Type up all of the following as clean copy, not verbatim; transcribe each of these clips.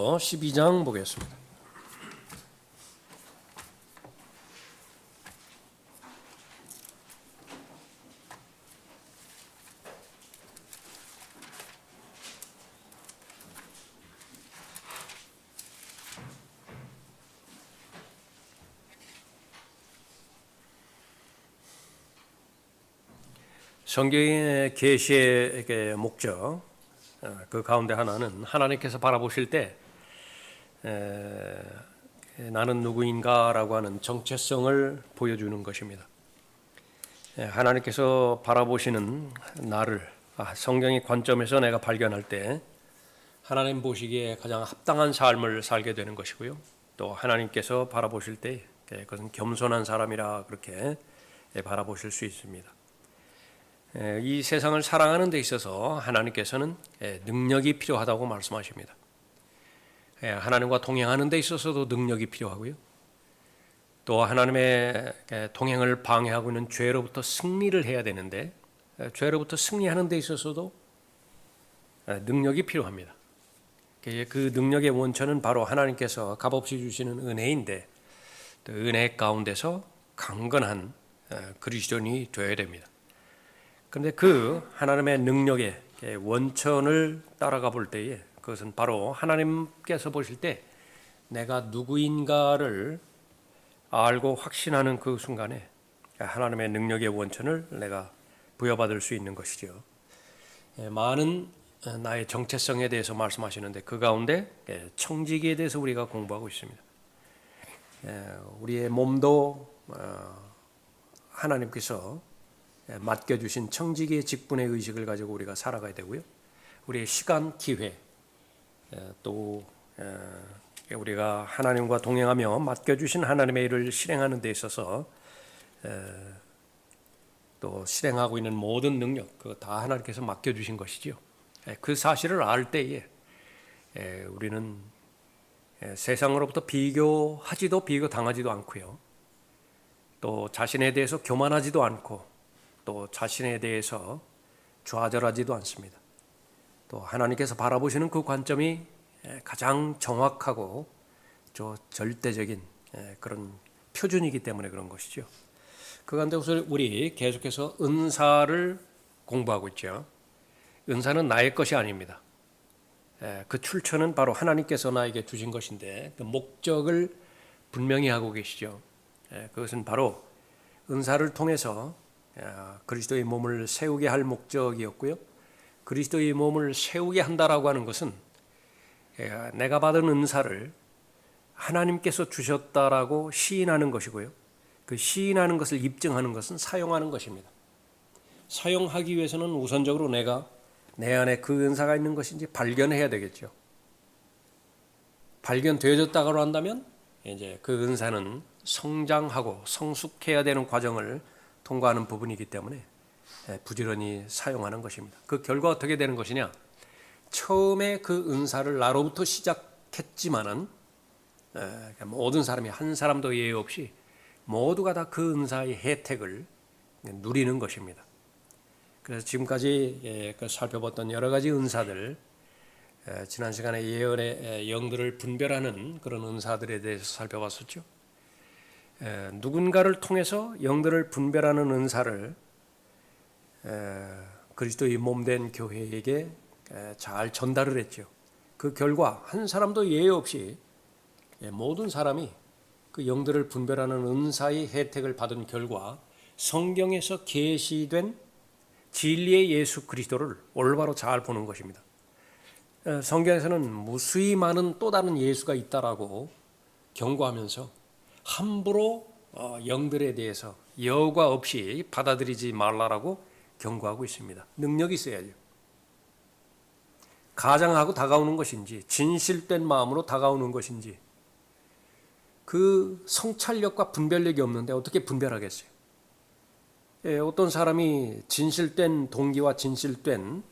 12장 보겠습니다. 성경의 계시의 목적, 그 가운데 하나는 하나님께서 바라보실 때 나는 누구인가라고 하는 정체성을 보여주는 것입니다. 하나님께서 바라보시는 나를 성경의 관점에서 내가 발견할 때 하나님 보시기에 가장 합당한 삶을 살게 되는 것이고요. 또 하나님께서 바라보실 때 그것은 겸손한 사람이라 그렇게 바라보실 수 있습니다. 이 세상을 사랑하는 데 있어서 하나님께서는 능력이 필요하다고 말씀하십니다. 하나님과 동행하는 데 있어서도 능력이 필요하고요. 또 하나님의 동행을 방해하고 있는 죄로부터 승리를 해야 되는데 죄로부터 승리하는 데 있어서도 능력이 필요합니다. 그 능력의 원천은 바로 하나님께서 값없이 주시는 은혜인데 또 은혜 가운데서 강건한 그리스도인이 되어야 됩니다. 그런데 그 하나님의 능력의 원천을 따라가 볼 때에 그것은 바로 하나님께서 보실 때 내가 누구인가를 알고 확신하는 그 순간에 하나님의 능력의 원천을 내가 부여받을 수 있는 것이죠. 많은 나의 정체성에 대해서 말씀하시는데 그 가운데 청지기에 대해서 우리가 공부하고 있습니다. 우리의 몸도 하나님께서 맡겨주신 청지기의 직분의 의식을 가지고 우리가 살아가야 되고요. 우리의 시간, 기회, 또 우리가 하나님과 동행하며 맡겨주신 하나님의 일을 실행하는 데 있어서 또 실행하고 있는 모든 능력, 그거 다 하나님께서 맡겨주신 것이지요. 그 사실을 알 때에 우리는 세상으로부터 비교당하지도 않고요. 또 자신에 대해서 교만하지도 않고 또 자신에 대해서 좌절하지도 않습니다. 또 하나님께서 바라보시는 그 관점이 가장 정확하고 절대적인 그런 표준이기 때문에 그런 것이죠. 그 가운데 우리 계속해서 은사를 공부하고 있죠. 은사는 나의 것이 아닙니다. 그 출처는 바로 하나님께서 나에게 주신 것인데 그 목적을 분명히 하고 계시죠. 그것은 바로 은사를 통해서 그리스도의 몸을 세우게 할 목적이었고요. 그리스도의 몸을 세우게 한다라고 하는 것은 내가 받은 은사를 하나님께서 주셨다라고 시인하는 것이고요. 그 시인하는 것을 입증하는 것은 사용하는 것입니다. 사용하기 위해서는 우선적으로 내가 내 안에 그 은사가 있는 것인지 발견해야 되겠죠. 발견되어졌다고 한다면 이제 그 은사는 성장하고 성숙해야 되는 과정을 통과하는 부분이기 때문에 부지런히 사용하는 것입니다. 그 결과 어떻게 되는 것이냐? 처음에 그 은사를 나로부터 시작했지만은 모든 사람이 한 사람도 예외 없이 모두가 다 그 은사의 혜택을 누리는 것입니다. 그래서 지금까지 살펴봤던 여러 가지 은사들, 지난 시간에 예언의 영들을 분별하는 그런 은사들에 대해서 살펴봤었죠. 누군가를 통해서 영들을 분별하는 은사를 그리스도의 몸된 교회에게 잘 전달을 했죠. 그 결과 한 사람도 예외 없이 모든 사람이 그 영들을 분별하는 은사의 혜택을 받은 결과 성경에서 계시된 진리의 예수 그리스도를 올바로 잘 보는 것입니다. 성경에서는 무수히 많은 또 다른 예수가 있다라고 경고하면서 함부로 영들에 대해서 여과 없이 받아들이지 말라라고 경고하고 있습니다. 능력이 있어야죠. 가장하고 다가오는 것인지 진실된 마음으로 다가오는 것인지 그 성찰력과 분별력이 없는데 어떻게 분별하겠어요? 어떤 사람이 진실된 동기와 진실된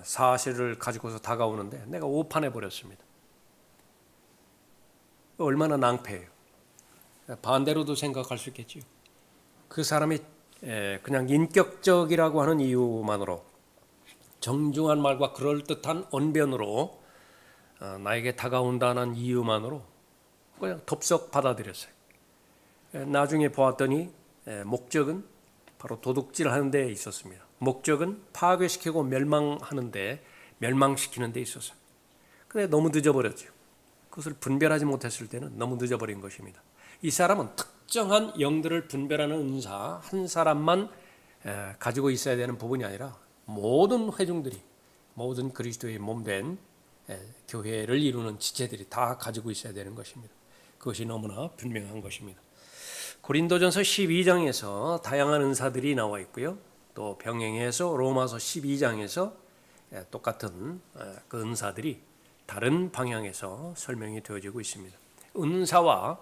사실을 가지고서 다가오는데 내가 오판해 버렸습니다. 얼마나 낭패예요. 반대로도 생각할 수 있겠지요. 그 사람이 그냥 인격적이라고 하는 이유만으로 정중한 말과 그럴듯한 언변으로 나에게 다가온다는 이유만으로 그냥 덥석 받아들였어요. 나중에 보았더니 목적은 바로 도둑질하는 데 있었습니다. 목적은 파괴시키고 멸망시키는 데 있었어요. 근데 너무 늦어버렸죠. 그것을 분별하지 못했을 때는 너무 늦어버린 것입니다. 이 사람은 특정한 영들을 분별하는 은사 한 사람만 가지고 있어야 되는 부분이 아니라 모든 회중들이, 모든 그리스도의 몸된 교회를 이루는 지체들이 다 가지고 있어야 되는 것입니다. 그것이 너무나 분명한 것입니다. 고린도전서 12장에서 다양한 은사들이 나와 있고요. 또 병행해서 로마서 12장에서 똑같은 그 은사들이 다른 방향에서 설명이 되어지고 있습니다. 은사와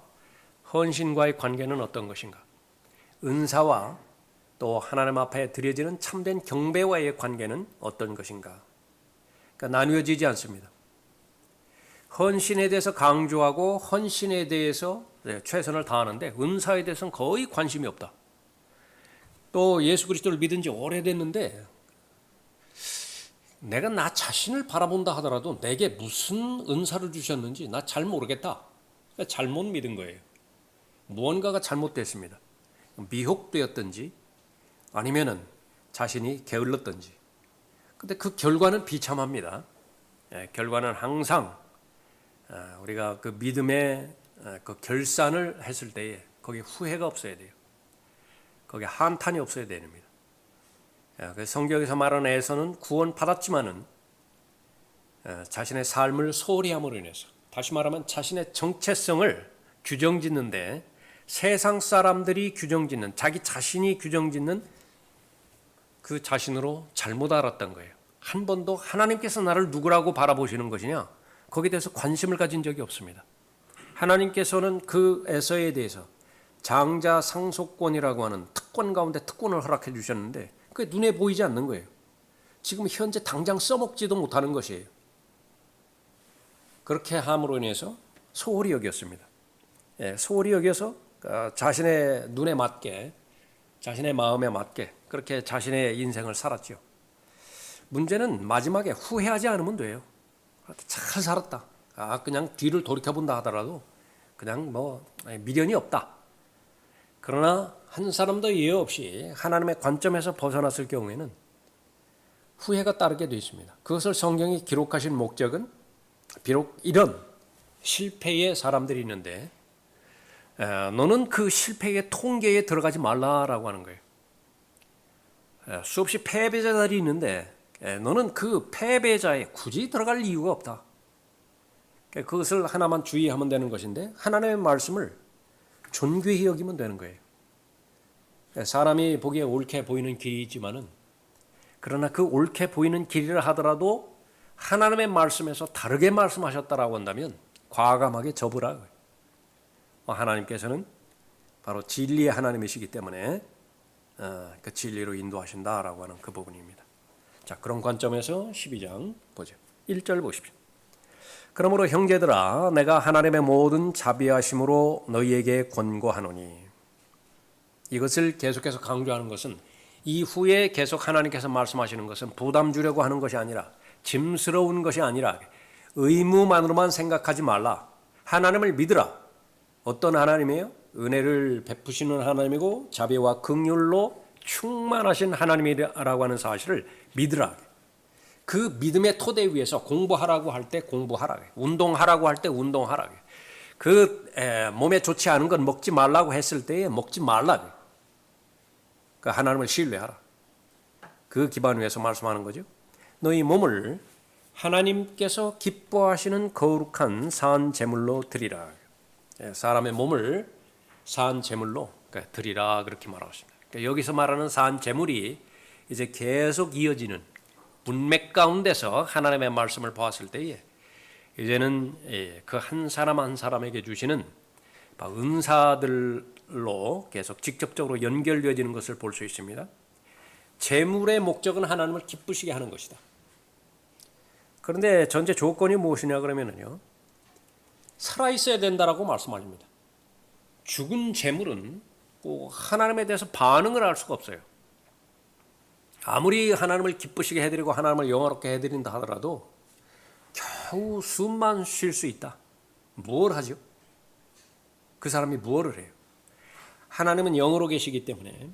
헌신과의 관계는 어떤 것인가? 은사와 또 하나님 앞에 드려지는 참된 경배와의 관계는 어떤 것인가? 그러니까 나뉘어지지 않습니다. 헌신에 대해서 강조하고 헌신에 대해서 최선을 다하는데 은사에 대해서는 거의 관심이 없다. 또 예수 그리스도를 믿은 지 오래됐는데 내가 나 자신을 바라본다 하더라도 내게 무슨 은사를 주셨는지 나 잘 모르겠다. 그러니까 잘못 믿은 거예요. 무언가가 잘못됐습니다. 미혹되었든지 아니면은 자신이 게을렀든지. 근데 그 결과는 비참합니다. 결과는 항상 우리가 그 믿음의 그 결산을 했을 때에 거기에 후회가 없어야 돼요. 거기에 한탄이 없어야 됩니다. 성경에서 말하는 에서는 구원 받았지만은 자신의 삶을 소홀히 함으로 인해서, 다시 말하면 자신의 정체성을 규정짓는데 세상 사람들이 규정짓는, 자기 자신이 규정짓는 그 자신으로 잘못 알았던 거예요. 한 번도 하나님께서 나를 누구라고 바라보시는 것이냐, 거기에 대해서 관심을 가진 적이 없습니다. 하나님께서는 그 에서에 대해서 장자 상속권이라고 하는 특권 가운데 특권을 허락해 주셨는데 그게 눈에 보이지 않는 거예요. 지금 현재 당장 써먹지도 못하는 것이에요. 그렇게 함으로 인해서 소홀히 여겼습니다. 소홀히 여겨서 자신의 눈에 맞게, 자신의 마음에 맞게 그렇게 자신의 인생을 살았죠. 문제는 마지막에 후회하지 않으면 돼요. 잘 살았다. 그냥 뒤를 돌이켜본다 하더라도 그냥 미련이 없다. 그러나 한 사람도 예외 없이 하나님의 관점에서 벗어났을 경우에는 후회가 따르게 되어 있습니다. 그것을 성경이 기록하신 목적은 비록 이런 실패의 사람들이 있는데 너는 그 실패의 통계에 들어가지 말라라고 하는 거예요. 수없이 패배자들이 있는데 너는 그 패배자에 굳이 들어갈 이유가 없다. 그것을 하나만 주의하면 되는 것인데 하나님의 말씀을 존귀히 여기면 되는 거예요. 사람이 보기에 옳게 보이는 길이 있지만은 그러나 그 옳게 보이는 길이라 하더라도 하나님의 말씀에서 다르게 말씀하셨다라고 한다면 과감하게 접으라. 하나님께서는 바로 진리의 하나님이시기 때문에 그 진리로 인도하신다라고 하는 그 부분입니다. 자, 그런 관점에서 12장 보죠. 1절 보십시오. 그러므로 형제들아 내가 하나님의 모든 자비하심으로 너희에게 권고하노니. 이것을 계속해서 강조하는 것은 이후에 계속 하나님께서 말씀하시는 것은 부담 주려고 하는 것이 아니라, 짐스러운 것이 아니라 의무만으로만 생각하지 말라. 하나님을 믿으라. 어떤 하나님이에요? 은혜를 베푸시는 하나님이고 자비와 긍휼로 충만하신 하나님이라고 하는 사실을 믿으라. 그 믿음의 토대 위에서 공부하라고 할 때 공부하라. 운동하라고 할 때 운동하라. 몸에 좋지 않은 건 먹지 말라고 했을 때에 먹지 말라. 그 하나님을 신뢰하라. 그 기반 위에서 말씀하는 거죠. 너희 몸을 하나님께서 기뻐하시는 거룩한 산 제물로 드리라. 사람의 몸을 산 제물로 드리라 그렇게 말하고 있습니다. 여기서 말하는 산 제물이 이제 계속 이어지는 문맥 가운데서 하나님의 말씀을 보았을 때에 이제는 그 한 사람 한 사람에게 주시는 은사들로 계속 직접적으로 연결되어지는 것을 볼 수 있습니다. 제물의 목적은 하나님을 기쁘시게 하는 것이다. 그런데 전제 조건이 무엇이냐 그러면요, 살아있어야 된다라고 말씀하십니다. 죽은 제물은 꼭 하나님에 대해서 반응을 할 수가 없어요. 아무리 하나님을 기쁘시게 해드리고 하나님을 영화롭게 해드린다 하더라도 겨우 숨만 쉴 수 있다. 뭘 하죠? 그 사람이 무엇을 해요? 하나님은 영으로 계시기 때문에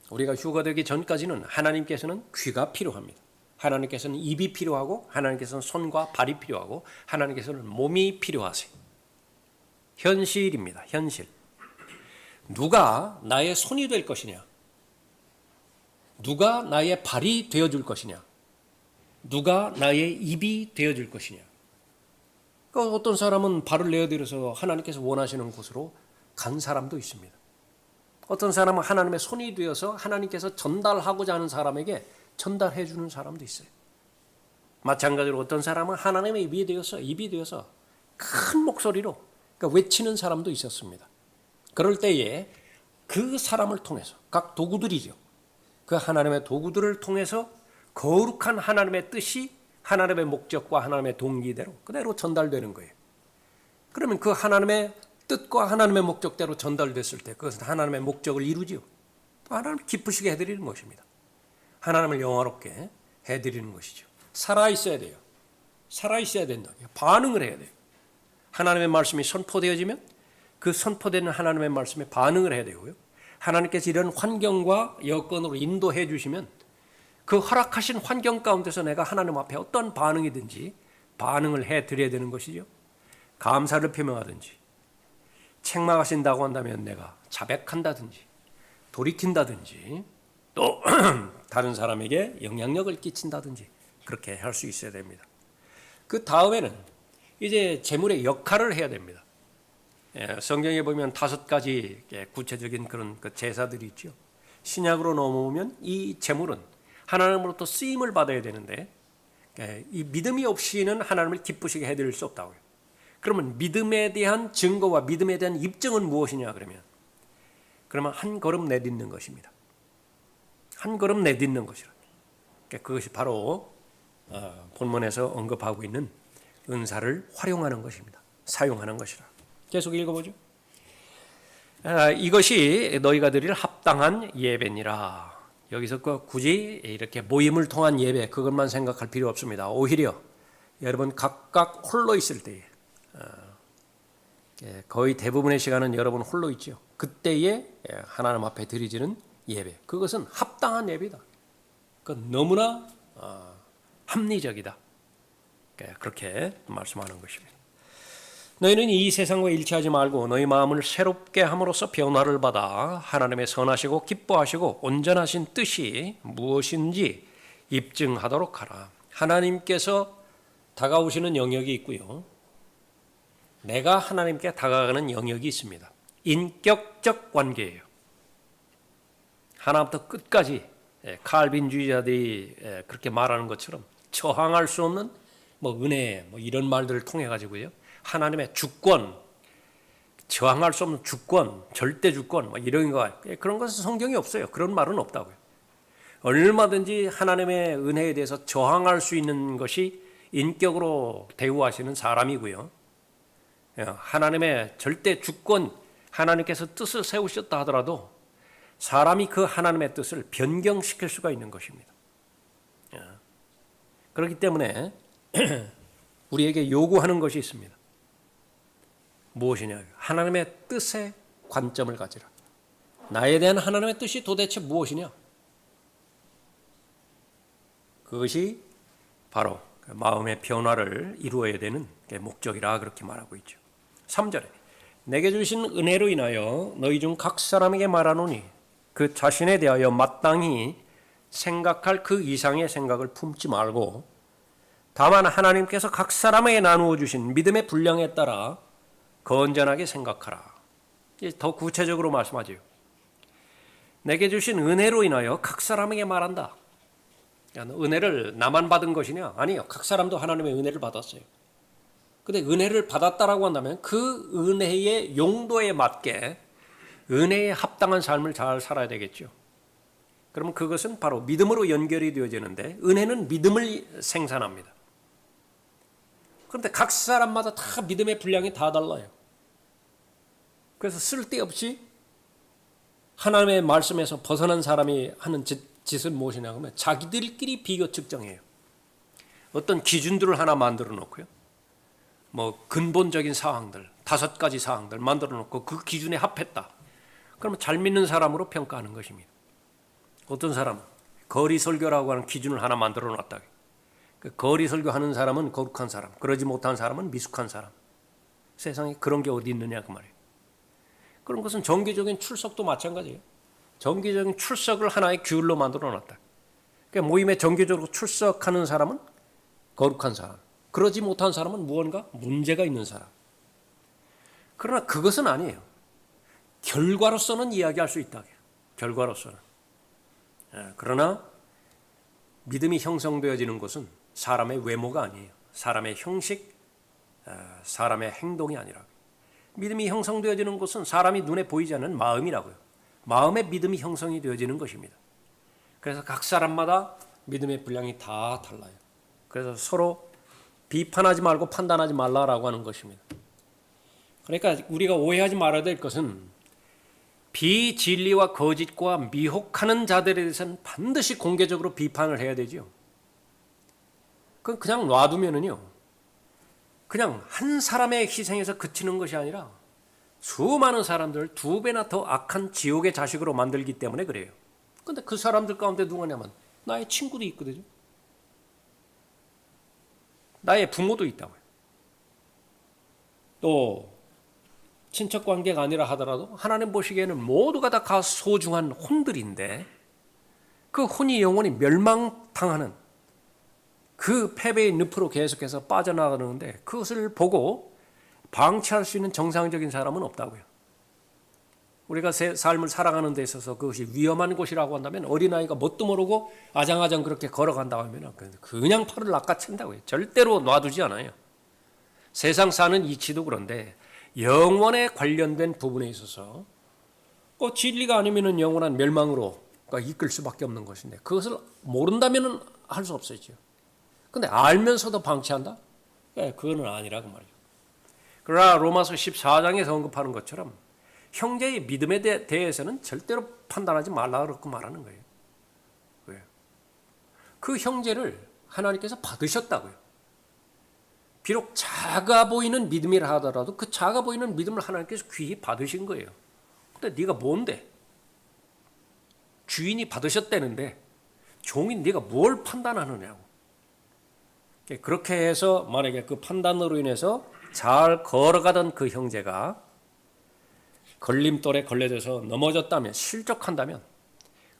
우리가 휴거되기 전까지는 하나님께서는 귀가 필요합니다. 하나님께서는 입이 필요하고 하나님께서는 손과 발이 필요하고 하나님께서는 몸이 필요하세요. 현실입니다. 현실. 누가 나의 손이 될 것이냐? 누가 나의 발이 되어줄 것이냐? 누가 나의 입이 되어줄 것이냐? 그러니까 어떤 사람은 발을 내어드려서 하나님께서 원하시는 곳으로 간 사람도 있습니다. 어떤 사람은 하나님의 손이 되어서 하나님께서 전달하고자 하는 사람에게 전달해 주는 사람도 있어요. 마찬가지로 어떤 사람은 하나님의 입이 되어서 큰 목소리로 그러니까 외치는 사람도 있었습니다. 그럴 때에 그 사람을 통해서 각 도구들이죠. 그 하나님의 도구들을 통해서 거룩한 하나님의 뜻이 하나님의 목적과 하나님의 동기대로 그대로 전달되는 거예요. 그러면 그 하나님의 뜻과 하나님의 목적대로 전달됐을 때 그것은 하나님의 목적을 이루지요. 또 하나님을 기쁘시게 해드리는 것입니다. 하나님을 영화롭게 해드리는 것이죠. 살아있어야 돼요. 살아있어야 된다. 반응을 해야 돼요. 하나님의 말씀이 선포되어지면 그 선포되는 하나님의 말씀에 반응을 해야 되고요. 하나님께서 이런 환경과 여건으로 인도해 주시면 그 허락하신 환경 가운데서 내가 하나님 앞에 어떤 반응이든지 반응을 해드려야 되는 것이죠. 감사를 표명하든지 책망하신다고 한다면 내가 자백한다든지 돌이킨다든지 또 다른 사람에게 영향력을 끼친다든지 그렇게 할 수 있어야 됩니다. 그 다음에는 이제 제물의 역할을 해야 됩니다. 성경에 보면 5가지 구체적인 그런 제사들이 있죠. 신약으로 넘어오면 이 제물은 하나님으로부터 쓰임을 받아야 되는데 이 믿음이 없이는 하나님을 기쁘시게 해드릴 수 없다고요. 그러면 믿음에 대한 증거와 믿음에 대한 입증은 무엇이냐 그러면 한 걸음 내딛는 것입니다. 한 걸음 내딛는 것이라. 그것이 바로 본문에서 언급하고 있는 은사를 활용하는 것입니다. 사용하는 것이라. 계속 읽어보죠. 이것이 너희가 드릴 합당한 예배니라. 여기서 굳이 이렇게 모임을 통한 예배 그것만 생각할 필요 없습니다. 오히려 여러분 각각 홀로 있을 때에 거의 대부분의 시간은 여러분 홀로 있죠. 그때에 하나님 앞에 드리지는 예배 그것은 합당한 예배다. 그건 너무나 합리적이다. 그렇게 말씀하는 것입니다. 너희는 이 세상과 일치하지 말고 너희 마음을 새롭게 함으로써 변화를 받아 하나님의 선하시고 기뻐하시고 온전하신 뜻이 무엇인지 입증하도록 하라. 하나님께서 다가오시는 영역이 있고요. 내가 하나님께 다가가는 영역이 있습니다. 인격적 관계예요. 하나부터 끝까지 칼빈주의자들이 그렇게 말하는 것처럼 저항할 수 없는 은혜 이런 말들을 통해 가지고요. 하나님의 주권, 저항할 수 없는 주권, 절대 주권 이런 거 그런 것은 성경이 없어요. 그런 말은 없다고요. 얼마든지 하나님의 은혜에 대해서 저항할 수 있는 것이 인격으로 대우하시는 사람이고요. 하나님의 절대 주권, 하나님께서 뜻을 세우셨다 하더라도 사람이 그 하나님의 뜻을 변경시킬 수가 있는 것입니다. 그렇기 때문에 우리에게 요구하는 것이 있습니다. 무엇이냐? 하나님의 뜻에 관점을 가지라. 나에 대한 하나님의 뜻이 도대체 무엇이냐? 그것이 바로 마음의 변화를 이루어야 되는 목적이라 그렇게 말하고 있죠. 3절에 내게 주신 은혜로 인하여 너희 중 각 사람에게 말하노니 그 자신에 대하여 마땅히 생각할 그 이상의 생각을 품지 말고 다만 하나님께서 각 사람에게 나누어 주신 믿음의 분량에 따라 건전하게 생각하라. 더 구체적으로 말씀하죠. 내게 주신 은혜로 인하여 각 사람에게 말한다. 은혜를 나만 받은 것이냐? 아니요. 각 사람도 하나님의 은혜를 받았어요. 근데 은혜를 받았다라고 한다면 그 은혜의 용도에 맞게 은혜에 합당한 삶을 잘 살아야 되겠죠. 그러면 그것은 바로 믿음으로 연결이 되어지는데 은혜는 믿음을 생산합니다. 그런데 각 사람마다 다 믿음의 분량이 다 달라요. 그래서 쓸데없이 하나님의 말씀에서 벗어난 사람이 하는 짓은 무엇이냐 하면 자기들끼리 비교 측정해요. 어떤 기준들을 하나 만들어 놓고요. 뭐 근본적인 사항들 5가지 사항들 만들어 놓고 그 기준에 합했다. 그러면 잘 믿는 사람으로 평가하는 것입니다. 어떤 사람은 거리 설교라고 하는 기준을 하나 만들어 놨다. 그 거리 설교하는 사람은 거룩한 사람, 그러지 못한 사람은 미숙한 사람. 세상에 그런 게 어디 있느냐 그 말이에요. 그런 것은 정기적인 출석도 마찬가지예요. 정기적인 출석을 하나의 규율로 만들어 놨다. 그러니까 모임에 정기적으로 출석하는 사람은 거룩한 사람, 그러지 못한 사람은 무언가 문제가 있는 사람. 그러나 그것은 아니에요. 결과로서는 이야기할 수 있다. 결과로서는. 그러나 믿음이 형성되어지는 것은 사람의 외모가 아니에요. 사람의 형식, 사람의 행동이 아니라. 믿음이 형성되어지는 것은 사람이 눈에 보이지 않는 마음이라고요. 마음의 믿음이 형성이 되어지는 것입니다. 그래서 각 사람마다 믿음의 분량이 다 달라요. 그래서 서로 비판하지 말고 판단하지 말라라고 하는 것입니다. 그러니까 우리가 오해하지 말아야 될 것은 비진리와 거짓과 미혹하는 자들에 대해서는 반드시 공개적으로 비판을 해야 되죠. 그건 그냥 놔두면은요, 그냥 한 사람의 희생에서 그치는 것이 아니라 수많은 사람들을 2배나 더 악한 지옥의 자식으로 만들기 때문에 그래요. 그런데 그 사람들 가운데 누구냐면 나의 친구도 있거든요. 나의 부모도 있다고요. 또 친척 관계가 아니라 하더라도 하나님 보시기에는 모두가 다 소중한 혼들인데 그 혼이 영원히 멸망당하는 그 패배의 늪으로 계속해서 빠져나가는데 그것을 보고 방치할 수 있는 정상적인 사람은 없다고요. 우리가 삶을 살아가는 데 있어서 그것이 위험한 곳이라고 한다면 어린아이가 뭣도 모르고 아장아장 그렇게 걸어간다고 하면 그냥 팔을 낚아챈다고요. 절대로 놔두지 않아요. 세상 사는 이치도 그런데 영원에 관련된 부분에 있어서 진리가 아니면 영원한 멸망으로 이끌 수밖에 없는 것인데 그것을 모른다면 할 수 없어요. 근데 알면서도 방치한다? 그거는 아니라고 말이죠. 그러나 로마서 14장에서 언급하는 것처럼 형제의 믿음에 대해서는 절대로 판단하지 말라 그렇게 말하는 거예요. 왜요? 그 형제를 하나님께서 받으셨다고요. 비록 작아 보이는 믿음이라 하더라도 그 작아 보이는 믿음을 하나님께서 귀히 받으신 거예요. 근데 네가 뭔데? 주인이 받으셨다는데 종인 네가 뭘 판단하느냐고. 그렇게 해서 만약에 그 판단으로 인해서 잘 걸어가던 그 형제가 걸림돌에 걸려져서 넘어졌다면, 실족한다면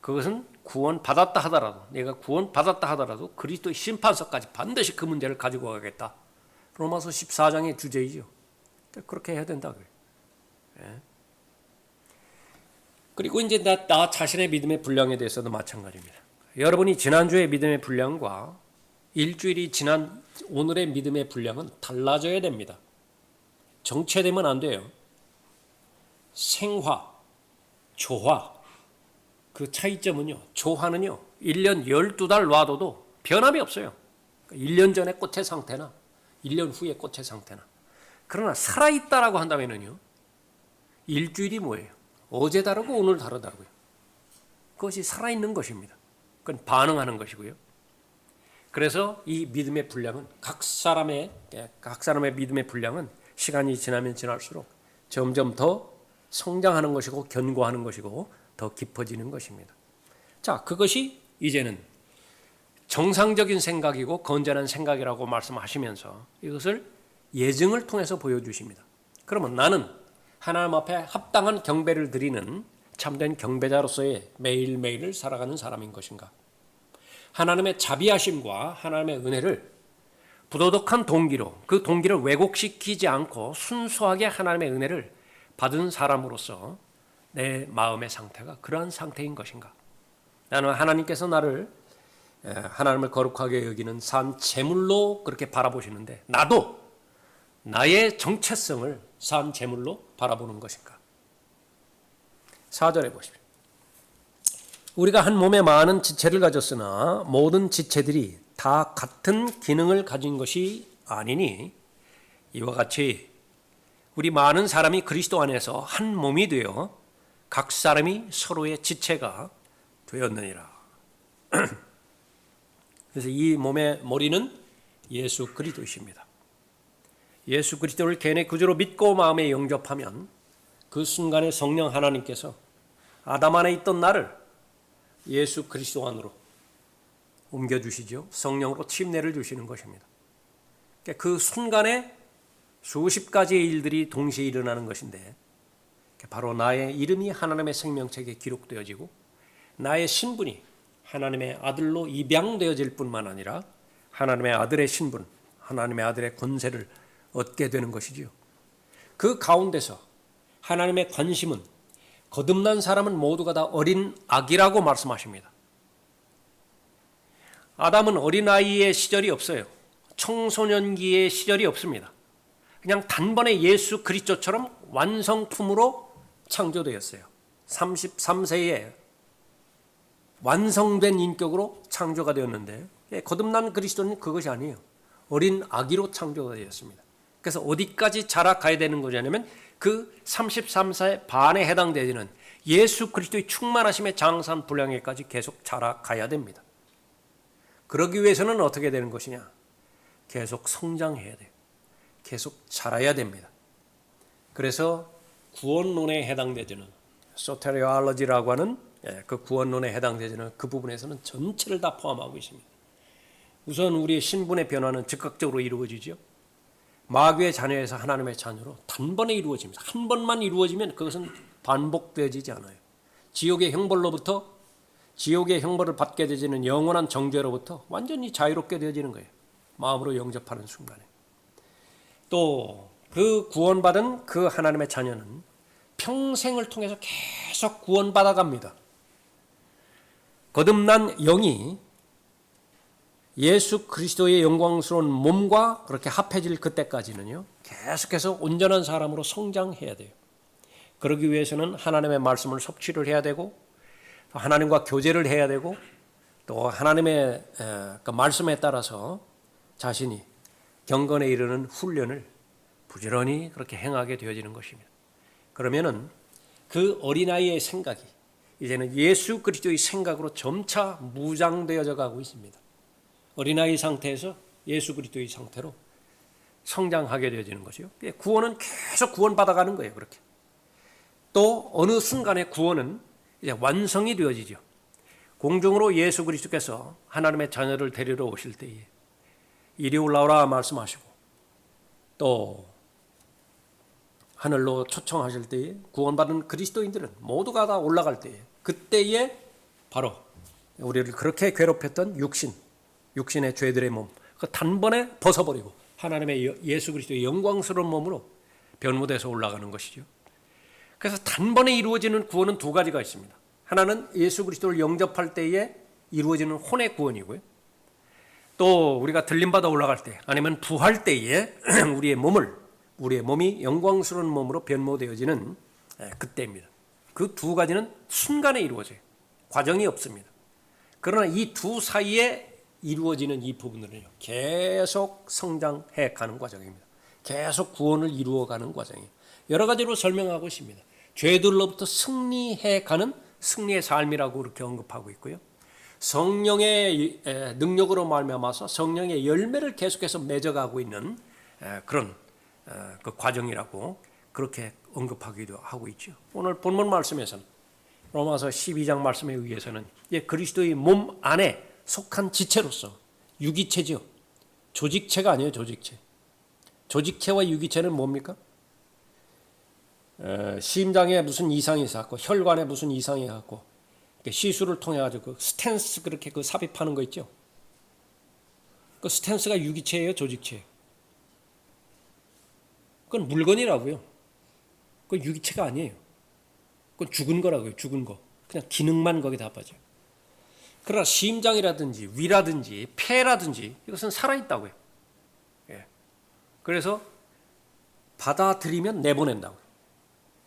그것은 구원받았다 하더라도, 내가 구원받았다 하더라도 그리스도의 심판서까지 반드시 그 문제를 가지고 가겠다. 로마서 14장의 주제이죠. 그렇게 해야 된다고요. 그리고 이제 나 자신의 믿음의 분량에 대해서도 마찬가지입니다. 여러분이 지난주의 믿음의 분량과 일주일이 지난 오늘의 믿음의 분량은 달라져야 됩니다. 정체되면 안 돼요. 생화, 조화, 그 차이점은요. 조화는요. 1년 12달 놔둬도 변함이 없어요. 1년 전의 꽃의 상태나 1년 후의 꽃의 상태나. 그러나 살아있다라고 한다면요. 일주일이 뭐예요? 어제 다르고 오늘 다르다고요. 그것이 살아있는 것입니다. 그건 반응하는 것이고요. 그래서 이 믿음의 분량은 각 사람의 믿음의 분량은 시간이 지나면 지날수록 점점 더 성장하는 것이고 견고하는 것이고 더 깊어지는 것입니다. 자, 그것이 이제는 정상적인 생각이고 건전한 생각이라고 말씀하시면서 이것을 예증을 통해서 보여주십니다. 그러면 나는 하나님 앞에 합당한 경배를 드리는 참된 경배자로서의 매일매일을 살아가는 사람인 것인가? 하나님의 자비하심과 하나님의 은혜를 부도덕한 동기로 그 동기를 왜곡시키지 않고 순수하게 하나님의 은혜를 받은 사람으로서 내 마음의 상태가 그러한 상태인 것인가? 나는 하나님께서 나를 하나님을 거룩하게 여기는 산 제물로 그렇게 바라보시는데 나도 나의 정체성을 산 제물로 바라보는 것인가? 4절에 보십시오. 우리가 한 몸에 많은 지체를 가졌으나 모든 지체들이 다 같은 기능을 가진 것이 아니니 이와 같이 우리 많은 사람이 그리스도 안에서 한 몸이 되어 각 사람이 서로의 지체가 되었느니라. 그래서 이 몸의 머리는 예수 그리스도이십니다. 예수 그리스도를 개인의 구주로 믿고 마음에 영접하면 그 순간에 성령 하나님께서 아담 안에 있던 나를 예수 그리스도 안으로 옮겨주시죠. 성령으로 침례를 주시는 것입니다. 그 순간에 수십 가지의 일들이 동시에 일어나는 것인데 바로 나의 이름이 하나님의 생명책에 기록되어지고 나의 신분이 하나님의 아들로 입양되어질 뿐만 아니라 하나님의 아들의 신분, 하나님의 아들의 권세를 얻게 되는 것이지요. 그 가운데서 하나님의 관심은 거듭난 사람은 모두가 다 어린 아기라고 말씀하십니다. 아담은 어린아이의 시절이 없어요. 청소년기의 시절이 없습니다. 그냥 단번에 예수 그리스도처럼 완성품으로 창조되었어요. 33세에 완성된 인격으로 창조가 되었는데 거듭난 그리스도는 그것이 아니에요. 어린 아기로 창조가 되었습니다. 그래서 어디까지 자라가야 되는 거냐면 그 33세 반에 해당되는 예수 그리스도의 충만하심의 장산 분량에까지 계속 자라가야 됩니다. 그러기 위해서는 어떻게 되는 것이냐? 계속 성장해야 돼요. 계속 자라야 됩니다. 그래서 구원론에 해당되지는 소테리올로지라고 하는 그 구원론에 해당되지는 그 부분에서는 전체를 다 포함하고 있습니다. 우선 우리의 신분의 변화는 즉각적으로 이루어지죠. 마귀의 자녀에서 하나님의 자녀로 단번에 이루어집니다. 한 번만 이루어지면 그것은 반복되어지지 않아요. 지옥의 형벌로부터 지옥의 형벌을 받게 되지는 영원한 정죄로부터 완전히 자유롭게 되어지는 거예요. 마음으로 영접하는 순간에. 또 그 구원받은 그 하나님의 자녀는 평생을 통해서 계속 구원받아 갑니다. 거듭난 영이 예수 그리스도의 영광스러운 몸과 그렇게 합해질 그때까지는요, 계속해서 온전한 사람으로 성장해야 돼요. 그러기 위해서는 하나님의 말씀을 섭취를 해야 되고, 하나님과 교제를 해야 되고, 또 하나님의 그 말씀에 따라서 자신이 경건에 이르는 훈련을 부지런히 그렇게 행하게 되어지는 것입니다. 그러면은 그 어린아이의 생각이 이제는 예수 그리스도의 생각으로 점차 무장되어져 가고 있습니다. 어린아이 상태에서 예수 그리스도의 상태로 성장하게 되어지는 것이요. 구원은 계속 구원받아가는 거예요. 그렇게. 또 어느 순간에 구원은 이제 완성이 되어지죠. 공중으로 예수 그리스도께서 하나님의 자녀를 데리러 오실 때에 이리 올라오라 말씀하시고 또 하늘로 초청하실 때에 구원받은 그리스도인들은 모두가 다 올라갈 때에 그때에 바로 우리를 그렇게 괴롭혔던 육신의 죄들의 몸 그 단번에 벗어버리고 하나님의 예수 그리스도의 영광스러운 몸으로 변모돼서 올라가는 것이죠. 그래서 단번에 이루어지는 구원은 두 가지가 있습니다. 하나는 예수 그리스도를 영접할 때에 이루어지는 혼의 구원이고요. 또 우리가 들림받아 올라갈 때 아니면 부활 때에 우리의 몸이 영광스러운 몸으로 변모되어지는 그때입니다. 그 두 가지는 순간에 이루어져요. 과정이 없습니다. 그러나 이 두 사이에 이루어지는 이 부분들은요, 계속 성장해 가는 과정입니다. 계속 구원을 이루어가는 과정이에요. 여러 가지로 설명하고 있습니다. 죄들로부터 승리해 가는 승리의 삶이라고 그렇게 언급하고 있고요. 성령의 능력으로 말미암아서 성령의 열매를 계속해서 맺어가고 있는 그런 그 과정이라고 그렇게 언급하기도 하고 있죠. 오늘 본문 말씀에서는 로마서 12장 말씀에 의해서는 그리스도의 몸 안에 속한 지체로서 유기체죠. 조직체가 아니에요. 조직체. 조직체와 유기체는 뭡니까? 심장에 무슨 이상이 있었고 혈관에 무슨 이상이 있었고 시술을 통해 가지고 그 스텐스 그렇게 그 삽입하는 거 있죠. 그 스텐스가 유기체예요, 조직체예요? 그건 물건이라고요. 그건 유기체가 아니에요. 그건 죽은 거라고요. 죽은 거. 그냥 기능만 거기다 빠져요. 그러나 심장이라든지 위라든지 폐라든지 이것은 살아있다고요. 그래서 받아들이면 내보낸다고요.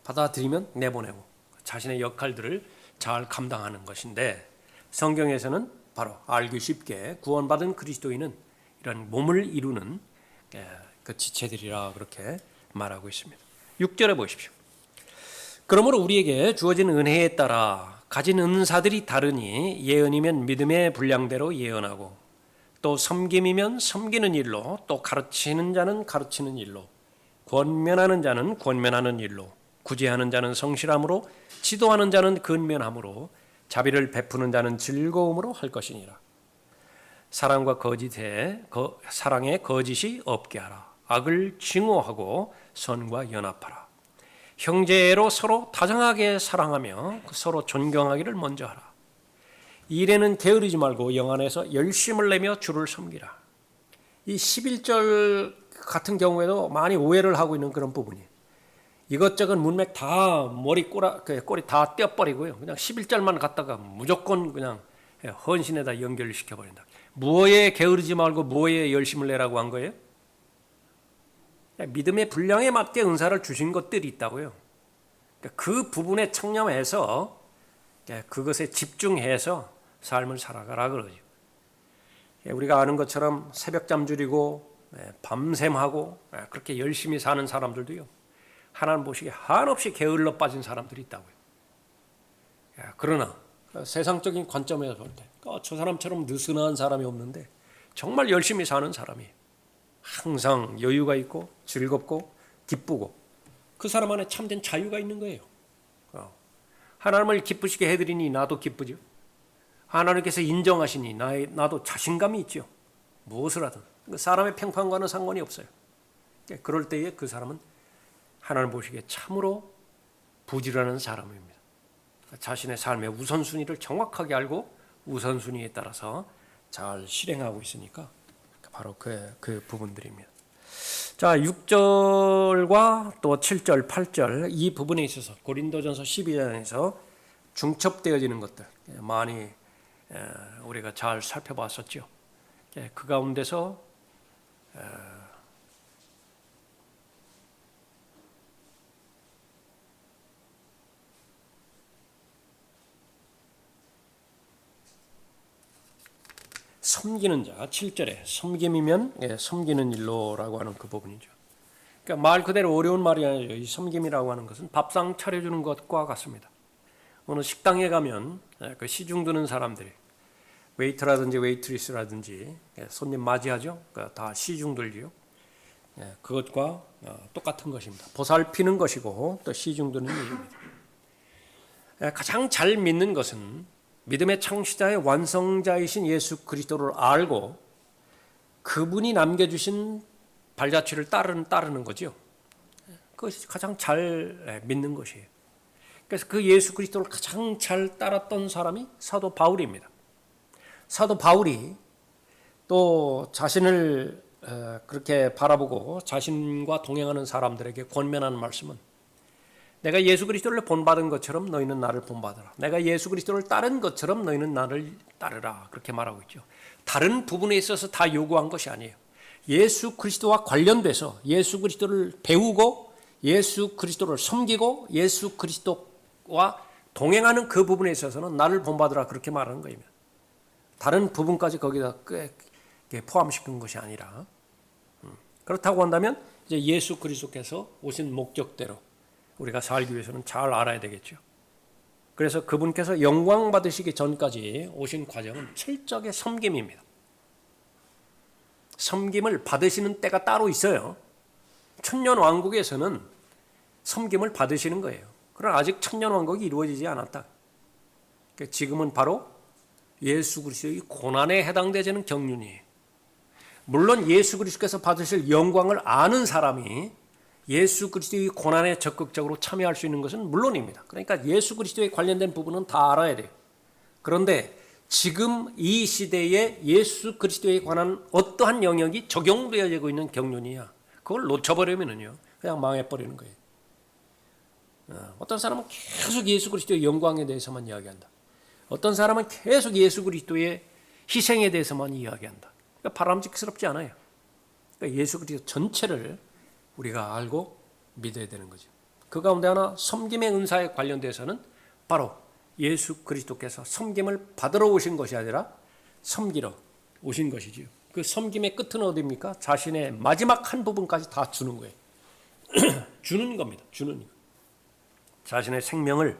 받아들이면 내보내고 자신의 역할들을 잘 감당하는 것인데 성경에서는 바로 알기 쉽게 구원받은 그리스도인은 이런 몸을 이루는 그 지체들이라 그렇게 말하고 있습니다. 6절에 보십시오. 그러므로 우리에게 주어진 은혜에 따라 가진 은사들이 다르니 예언이면 믿음의 분량대로 예언하고 또 섬김이면 섬기는 일로, 또 가르치는 자는 가르치는 일로, 권면하는 자는 권면하는 일로, 구제하는 자는 성실함으로, 지도하는 자는 근면함으로, 자비를 베푸는 자는 즐거움으로 할 것이니라. 사랑과 거짓에 사랑에 거짓이 없게 하라. 악을 증오하고 선과 연합하라. 형제로 서로 다정하게 사랑하며 서로 존경하기를 먼저 하라. 일에는 게으르지 말고 영 안에서 열심을 내며 주를 섬기라. 이 11절 같은 경우에도 많이 오해를 하고 있는 그런 부분이에요. 이것저것 문맥 다 꼬리 다 떼어버리고요. 그냥 11절만 갖다가 무조건 그냥 헌신에다 연결을 시켜버린다. 무엇에 게으르지 말고 무엇에 열심을 내라고 한 거예요? 믿음의 분량에 맞게 은사를 주신 것들이 있다고요. 그 부분에 청렴해서 그것에 집중해서 삶을 살아가라 그러죠. 우리가 아는 것처럼 새벽잠 줄이고 밤샘하고 그렇게 열심히 사는 사람들도요, 하나님 보시기에 한없이 게을러 빠진 사람들이 있다고요. 그러나 세상적인 관점에서 볼 때 저 사람처럼 느슨한 사람이 없는데 정말 열심히 사는 사람이에요. 항상 여유가 있고 즐겁고 기쁘고 그 사람 안에 참된 자유가 있는 거예요. 하나님을 기쁘시게 해드리니 나도 기쁘죠. 하나님께서 인정하시니 나도 자신감이 있죠. 무엇을 하든 사람의 평판과는 상관이 없어요. 그럴 때에 그 사람은 하나님 보시기에 참으로 부지런한 사람입니다. 자신의 삶의 우선순위를 정확하게 알고 우선순위에 따라서 잘 실행하고 있으니까 바로 그 부분들입니다. 자, 6절과 또 7절, 8절 이 부분에 있어서 고린도전서 12장에서 중첩되어지는 것들 많이 우리가 잘 살펴봤었죠. 그 가운데서 섬기는 자, 7절에 섬김이면 섬기는 일로라고 하는 그 부분이죠. 그러니까 말 그대로 어려운 말이 아니죠. 이 섬김이라고 하는 것은 밥상 차려주는 것과 같습니다. 어느 식당에 가면 그 시중 드는 사람들이 웨이터라든지 웨이트리스라든지 손님 맞이하죠. 다 시중 들지요. 그것과 똑같은 것입니다. 보살피는 것이고 또 시중 드는 일입니다. 가장 잘 믿는 것은 믿음의 창시자의 완성자이신 예수 그리스도를 알고 그분이 남겨주신 발자취를 따르는 거죠. 그것이 가장 잘 믿는 것이에요. 그래서 그 예수 그리스도를 가장 잘 따랐던 사람이 사도 바울입니다. 사도 바울이 또 자신을 그렇게 바라보고 자신과 동행하는 사람들에게 권면하는 말씀은 내가 예수 그리스도를 본받은 것처럼 너희는 나를 본받으라. 내가 예수 그리스도를 따른 것처럼 너희는 나를 따르라. 그렇게 말하고 있죠. 다른 부분에 있어서 다 요구한 것이 아니에요. 예수 그리스도와 관련돼서 예수 그리스도를 배우고 예수 그리스도를 섬기고 예수 그리스도와 동행하는 그 부분에 있어서는 나를 본받으라. 그렇게 말하는 거입니다. 다른 부분까지 거기다 포함시킨 것이 아니라 그렇다고 한다면 이제 예수 그리스도께서 오신 목적대로 우리가 살기 위해서는 잘 알아야 되겠죠. 그래서 그분께서 영광 받으시기 전까지 오신 과정은 철저하게 섬김입니다. 섬김을 받으시는 때가 따로 있어요. 천년 왕국에서는 섬김을 받으시는 거예요. 그러나 아직 천년 왕국이 이루어지지 않았다. 지금은 바로 예수 그리스도의 고난에 해당되는 경륜이에요. 물론 예수 그리스도께서 받으실 영광을 아는 사람이 예수 그리스도의 고난에 적극적으로 참여할 수 있는 것은 물론입니다. 그러니까 예수 그리스도에 관련된 부분은 다 알아야 돼요. 그런데 지금 이 시대에 예수 그리스도에 관한 어떠한 영역이 적용되어지고 있는 경륜이야. 그걸 놓쳐버리면요 그냥 망해버리는 거예요. 어떤 사람은 계속 예수 그리스도의 영광에 대해서만 이야기한다. 어떤 사람은 계속 예수 그리스도의 희생에 대해서만 이야기한다. 그러니까 바람직스럽지 않아요. 그러니까 예수 그리스도 전체를 우리가 알고 믿어야 되는 거죠. 그 가운데 하나 섬김의 은사에 관련돼서는 바로 예수 그리스도께서 섬김을 받으러 오신 것이 아니라 섬기러 오신 것이지요. 그 섬김의 끝은 어디입니까? 자신의 마지막 한 부분까지 다 주는 거예요. 주는 겁니다. 주는 거. 자신의 생명을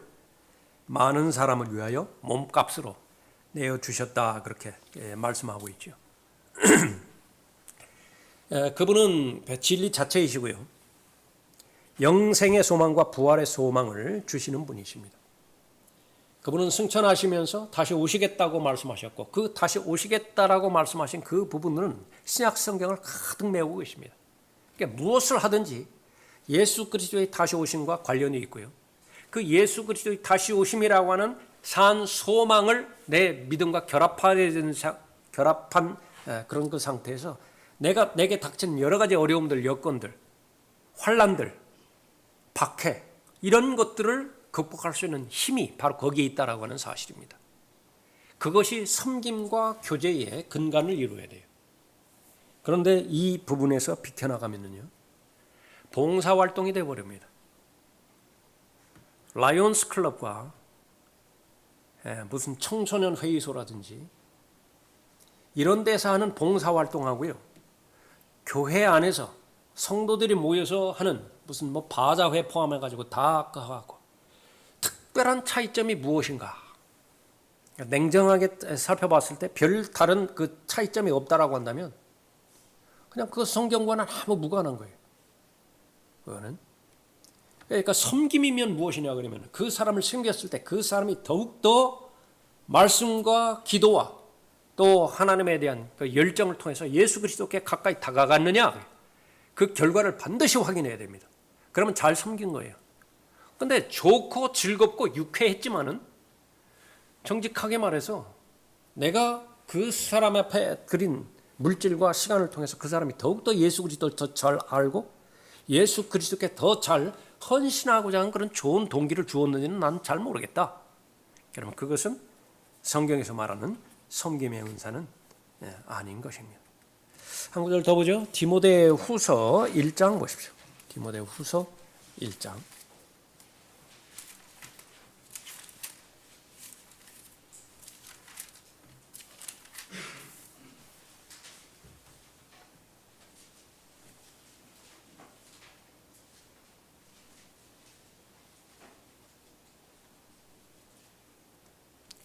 많은 사람을 위하여 몸값으로 내어주셨다 그렇게 말씀하고 있죠. 그분은 진리 자체이시고요. 영생의 소망과 부활의 소망을 주시는 분이십니다. 그분은 승천하시면서 다시 오시겠다고 말씀하셨고 그 다시 오시겠다라고 말씀하신 그 부분은 신약 성경을 가득 메우고 계십니다. 그러니까 무엇을 하든지 예수 그리스도의 다시 오심과 관련이 있고요. 그 예수 그리스도의 다시 오심이라고 하는 산 소망을 내 믿음과 결합한 그런 그 상태에서 내게 닥친 여러 가지 어려움들, 여건들, 환난들, 박해 이런 것들을 극복할 수 있는 힘이 바로 거기에 있다라고 하는 사실입니다. 그것이 섬김과 교제의 근간을 이루어야 돼요. 그런데 이 부분에서 비켜나가면요, 봉사활동이 되어버립니다. 라이온스 클럽과 무슨 청소년 회의소라든지 이런 데서 하는 봉사활동하고요, 교회 안에서 성도들이 모여서 하는 무슨 뭐 바자회 포함해가지고 다 하고 특별한 차이점이 무엇인가? 냉정하게 살펴봤을 때 별 다른 그 차이점이 없다라고 한다면 그냥 그 성경과는 아무 무관한 거예요. 그거는. 그러니까 섬김이면 무엇이냐 그러면 그 사람을 섬겼을 때 그 사람이 더욱더 말씀과 기도와 또 하나님에 대한 그 열정을 통해서 예수 그리스도께 가까이 다가갔느냐 그 결과를 반드시 확인해야 됩니다. 그러면 잘 섬긴 거예요. 근데 좋고 즐겁고 유쾌했지만은 정직하게 말해서 내가 그 사람 앞에 드린 물질과 시간을 통해서 그 사람이 더욱더 예수 그리스도를 더 잘 알고 예수 그리스도께 더 잘 헌신하고자 하는 그런 좋은 동기를 주었는지는 난 잘 모르겠다. 그러면 그것은 성경에서 말하는 섬김의 은사는 아닌 것입니다. 한 구절 더 보죠. 디모데후서 1장 보십시오. 디모데후서 1장.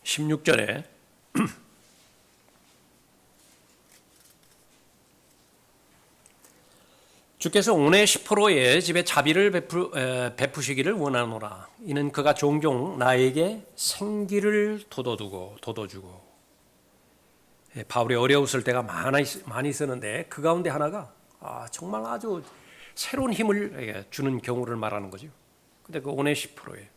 16절에 주께서 오네시포로의 집에 자비를 베푸시기를 원하노라. 이는 그가 종종 나에게 생기를 돋워주고 바울이 어려웠을 때가 많이 있었는데 그 가운데 하나가 정말 아주 새로운 힘을 주는 경우를 말하는 거죠. 근데 그 오네시포로예요.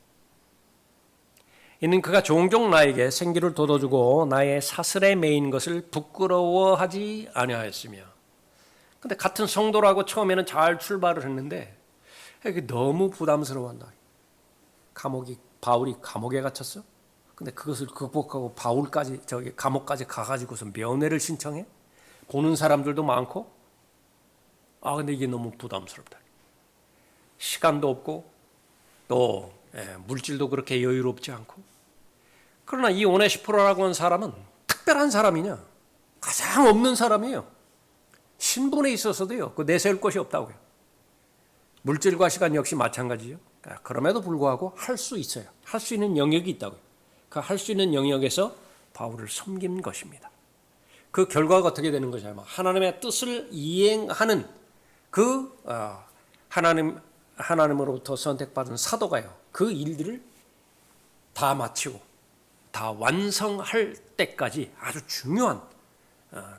이는 그가 종종 나에게 생기를 돋워주고 나의 사슬에 매인 것을 부끄러워하지 아니하였으며. 근데 같은 성도라고 처음에는 잘 출발을 했는데 이게 너무 부담스러워한다. 바울이 감옥에 갇혔어. 근데 그것을 극복하고 바울까지 감옥까지 가가지고서 면회를 신청해. 보는 사람들도 많고. 근데 이게 너무 부담스럽다. 시간도 없고 또 물질도 그렇게 여유롭지 않고. 그러나 이 오네시포로라고 하는 사람은 특별한 사람이냐? 가장 없는 사람이에요. 신분에 있어서도요, 내세울 것이 없다고요. 물질과 시간 역시 마찬가지죠. 그럼에도 불구하고 할 수 있어요. 할 수 있는 영역이 있다고요. 그 할 수 있는 영역에서 바울을 섬긴 것입니다. 그 결과가 어떻게 되는 것이냐면 하나님의 뜻을 이행하는 그 하나님으로부터 선택받은 사도가요. 그 일들을 다 마치고 다 완성할 때까지 아주 중요한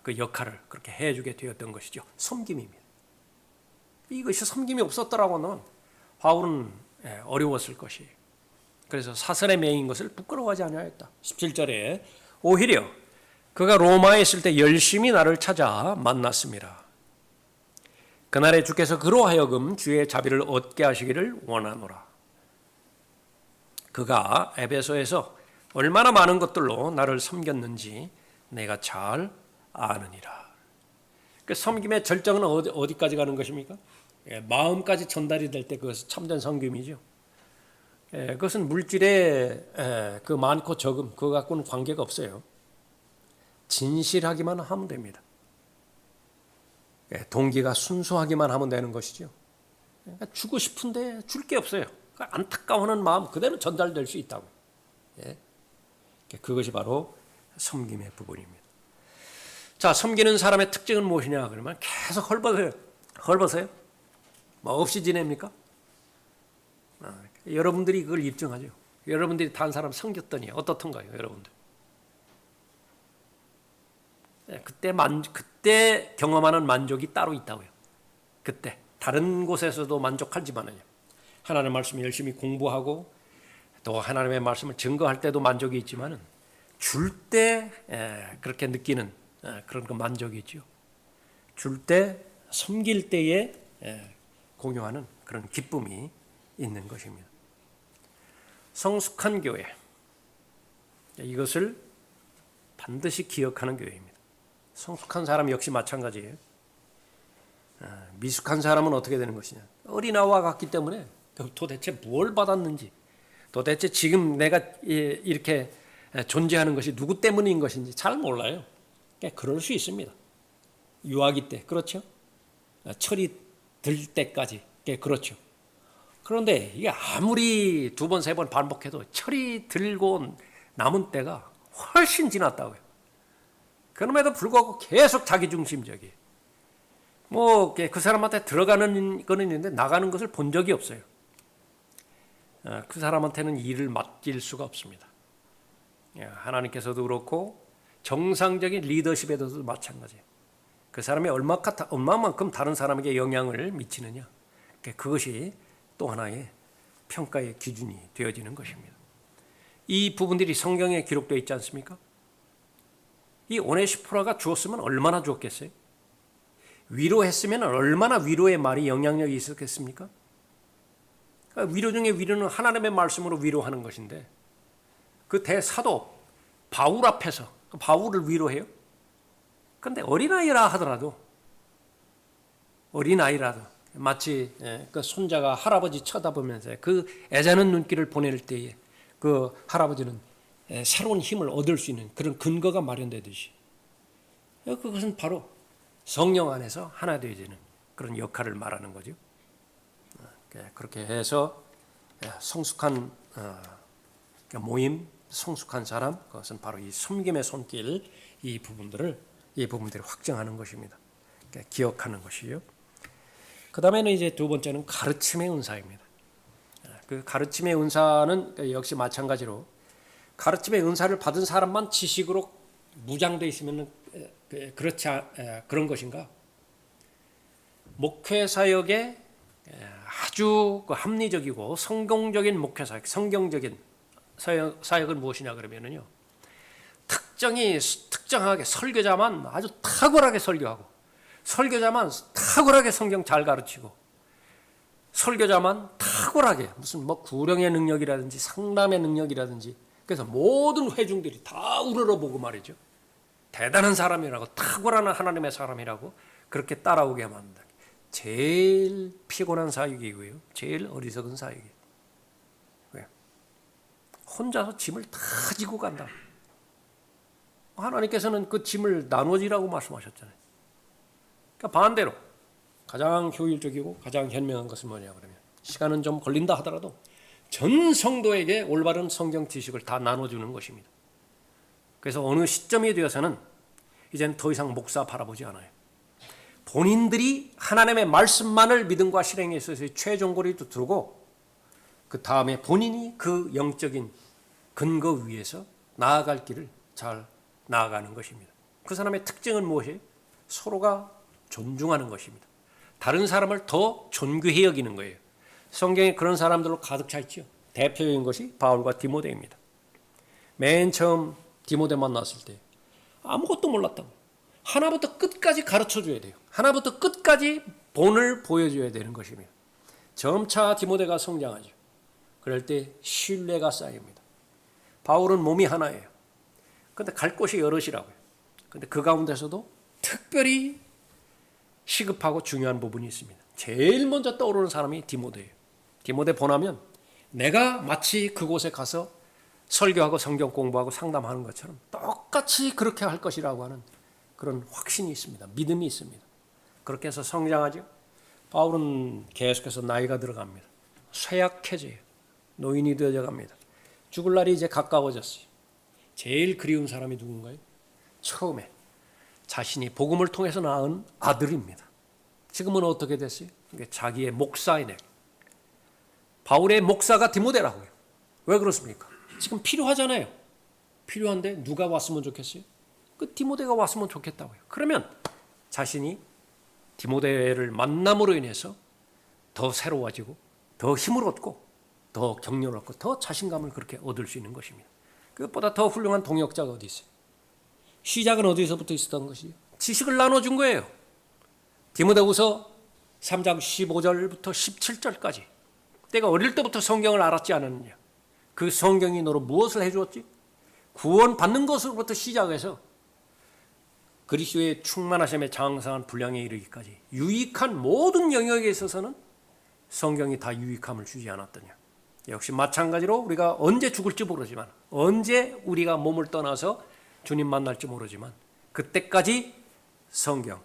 그 역할을 그렇게 해주게 되었던 것이죠. 섬김입니다. 이것이 섬김이 없었더라고 하면 바울은 어려웠을 것이에요. 그래서 사슬에 매인 것을 부끄러워하지 아니하였다. 17절에 오히려 그가 로마에 있을 때 열심히 나를 찾아 만났습니다. 그날에 주께서 그로 하여금 주의 자비를 얻게 하시기를 원하노라. 그가 에베소에서 얼마나 많은 것들로 나를 섬겼는지 내가 잘 아느니라. 그 섬김의 절정은 어디까지 가는 것입니까? 마음까지 전달이 될 때 그것은 참된 섬김이죠. 그것은 물질의 그 많고 적음 그거 갖고는 관계가 없어요. 진실하기만 하면 됩니다. 동기가 순수하기만 하면 되는 것이죠. 그러니까 주고 싶은데 줄 게 없어요. 안타까워하는 마음 그대로 전달될 수 있다고. 그것이 바로 섬김의 부분입니다. 자, 섬기는 사람의 특징은 무엇이냐 그러면 계속 헐벗어요. 헐벗어요. 뭐 없이 지냅니까? 여러분들이 그걸 입증하죠. 여러분들이 다른 사람 섬겼더니 어떻던가요, 여러분들? 그때 경험하는 만족이 따로 있다고요. 그때 다른 곳에서도 만족하지만은요. 하나님의 말씀 열심히 공부하고 또 하나님의 말씀을 증거할 때도 만족이 있지만은 줄 때 그렇게 느끼는 그런 그 만족이 있죠. 줄 때 섬길 때에 공유하는 그런 기쁨이 있는 것입니다. 성숙한 교회, 이것을 반드시 기억하는 교회입니다. 성숙한 사람 역시 마찬가지예요. 미숙한 사람은 어떻게 되는 것이냐. 어린아이와 같기 때문에 도대체 뭘 받았는지, 도대체 지금 내가 이렇게 존재하는 것이 누구 때문인 것인지 잘 몰라요. 그럴 수 있습니다. 유아기 때, 그렇죠? 철이 들 때까지, 그렇죠. 그런데 이게 아무리 두 번, 세 번 반복해도 철이 들고 남은 때가 훨씬 지났다고요. 그럼에도 불구하고 계속 자기중심적이에요. 뭐 그 사람한테 들어가는 거는 있는데 나가는 것을 본 적이 없어요. 그 사람한테는 일을 맡길 수가 없습니다. 하나님께서도 그렇고 정상적인 리더십에도 마찬가지예요. 그 사람이 얼마만큼 다른 사람에게 영향을 미치느냐, 그것이 또 하나의 평가의 기준이 되어지는 것입니다. 이 부분들이 성경에 기록되어 있지 않습니까? 이 오네시포라가 주었으면 얼마나 주었겠어요? 위로했으면 얼마나 위로의 말이 영향력이 있었겠습니까? 그러니까 위로 중에 위로는 하나님의 말씀으로 위로하는 것인데 그 대사도 바울 앞에서 바울을 위로해요? 그런데 어린아이라 하더라도 마치 그 손자가 할아버지 쳐다보면서 그 애자는 눈길을 보낼 때에 그 할아버지는 새로운 힘을 얻을 수 있는 그런 근거가 마련되듯이 그것은 바로 성령 안에서 하나 되어지는 그런 역할을 말하는 거죠. 그렇게 해서 성숙한 모임, 성숙한 사람, 그것은 바로 이 섬김의 손길, 이 부분들을 확정하는 것입니다. 기억하는 것이요. 그 다음에는 이제 두 번째는 가르침의 은사입니다. 그 가르침의 은사는 역시 마찬가지로 가르침의 은사를 받은 사람만 지식으로 무장되어 있으면 그런 것인가? 목회 사역에 아주 합리적이고 성공적인 목회 사역, 성경적인 사역은 무엇이냐 그러면은요. 특정하게 설교자만 아주 탁월하게 설교하고 설교자만 탁월하게 성경 잘 가르치고 설교자만 탁월하게 무슨 구령의 능력이라든지 상담의 능력이라든지 그래서 모든 회중들이 다 우러러보고 말이죠. 대단한 사람이라고 탁월한 하나님의 사람이라고 그렇게 따라오게 만든다. 제일 피곤한 사역이고요. 제일 어리석은 사역이에요. 왜? 혼자서 짐을 다 지고 간다. 하나님께서는 그 짐을 나눠지라고 말씀하셨잖아요. 그러니까 반대로 가장 효율적이고 가장 현명한 것은 뭐냐 그러면 시간은 좀 걸린다 하더라도 전 성도에게 올바른 성경 지식을 다 나눠주는 것입니다. 그래서 어느 시점이 되어서는 이제는 더 이상 목사 바라보지 않아요. 본인들이 하나님의 말씀만을 믿음과 실행에 있어서의 최종고리도 두고 그 다음에 본인이 그 영적인 근거 위에서 나아갈 길을 잘 나아가는 것입니다. 그 사람의 특징은 무엇이에요? 서로가 존중하는 것입니다. 다른 사람을 더 존귀히 여기는 거예요. 성경에 그런 사람들로 가득 차 있죠. 대표적인 것이 바울과 디모데입니다. 맨 처음 디모데 만났을 때 아무것도 몰랐다고. 하나부터 끝까지 가르쳐줘야 돼요. 하나부터 끝까지 본을 보여줘야 되는 것입니다. 점차 디모데가 성장하죠. 그럴 때 신뢰가 쌓입니다. 바울은 몸이 하나예요. 그런데 갈 곳이 여럿이라고요. 그런데 그 가운데서도 특별히 시급하고 중요한 부분이 있습니다. 제일 먼저 떠오르는 사람이 디모데예요. 디모데 보내면 내가 마치 그곳에 가서 설교하고 성경 공부하고 상담하는 것처럼 똑같이 그렇게 할 것이라고 하는 그런 확신이 있습니다. 믿음이 있습니다. 그렇게 해서 성장하죠. 바울은 계속해서 나이가 들어갑니다. 쇠약해져요. 노인이 되어갑니다. 죽을 날이 이제 가까워졌어요. 제일 그리운 사람이 누군가요? 처음에 자신이 복음을 통해서 낳은 아들입니다. 지금은 어떻게 됐어요? 자기의 목사이네. 바울의 목사가 디모데라고요. 왜 그렇습니까? 지금 필요하잖아요. 필요한데 누가 왔으면 좋겠어요? 그 디모데가 왔으면 좋겠다고요. 그러면 자신이 디모데를 만남으로 인해서 더 새로워지고 더 힘을 얻고 더 격려를 얻고 더 자신감을 그렇게 얻을 수 있는 것입니다. 그것보다 더 훌륭한 동역자가 어디 있어요? 시작은 어디서부터 있었던 것이요? 지식을 나눠준 거예요. 디모데후서 3장 15절부터 17절까지 내가 어릴 때부터 성경을 알았지 않았느냐? 그 성경이 너로 무엇을 해주었지? 구원받는 것으로부터 시작해서 그리스도의 충만하심에 장성한 분량에 이르기까지 유익한 모든 영역에 있어서는 성경이 다 유익함을 주지 않았더냐. 역시 마찬가지로 우리가 언제 죽을지 모르지만 언제 우리가 몸을 떠나서 주님 만날지 모르지만 그때까지 성경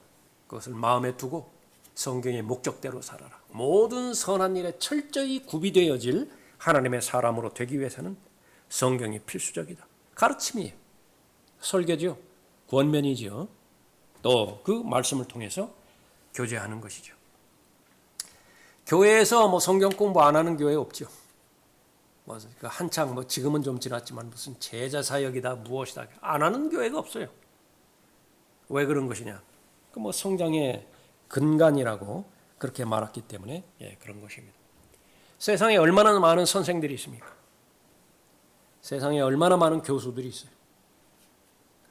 그것을 마음에 두고 성경의 목적대로 살아라. 모든 선한 일에 철저히 구비되어질 하나님의 사람으로 되기 위해서는 성경이 필수적이다. 가르침이에요. 설교죠. 권면이죠. 또 그 말씀을 통해서 교제하는 것이죠. 교회에서 성경 공부 안 하는 교회 없죠. 한창 지금은 좀 지났지만 무슨 제자 사역이다 무엇이다 안 하는 교회가 없어요. 왜 그런 것이냐? 성장의 근간이라고 그렇게 말했기 때문에 그런 것입니다. 세상에 얼마나 많은 선생들이 있습니까? 세상에 얼마나 많은 교수들이 있어요.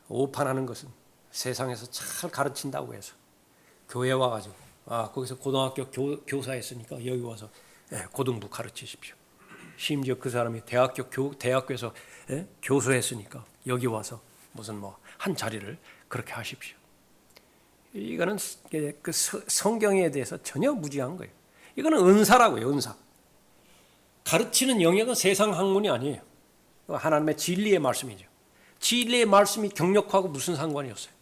오판하는 것은 세상에서 잘 가르친다고 해서 교회 와가지고 거기서 고등학교 교사했으니까 여기 와서 고등부 가르치십시오. 심지어 그 사람이 대학교에서 교수했으니까 여기 와서 무슨 한 자리를 그렇게 하십시오. 이거는 그 성경에 대해서 전혀 무지한 거예요. 이거는 은사라고요, 은사. 가르치는 영역은 세상 학문이 아니에요. 하나님의 진리의 말씀이죠. 진리의 말씀이 경력하고 무슨 상관이 없어요.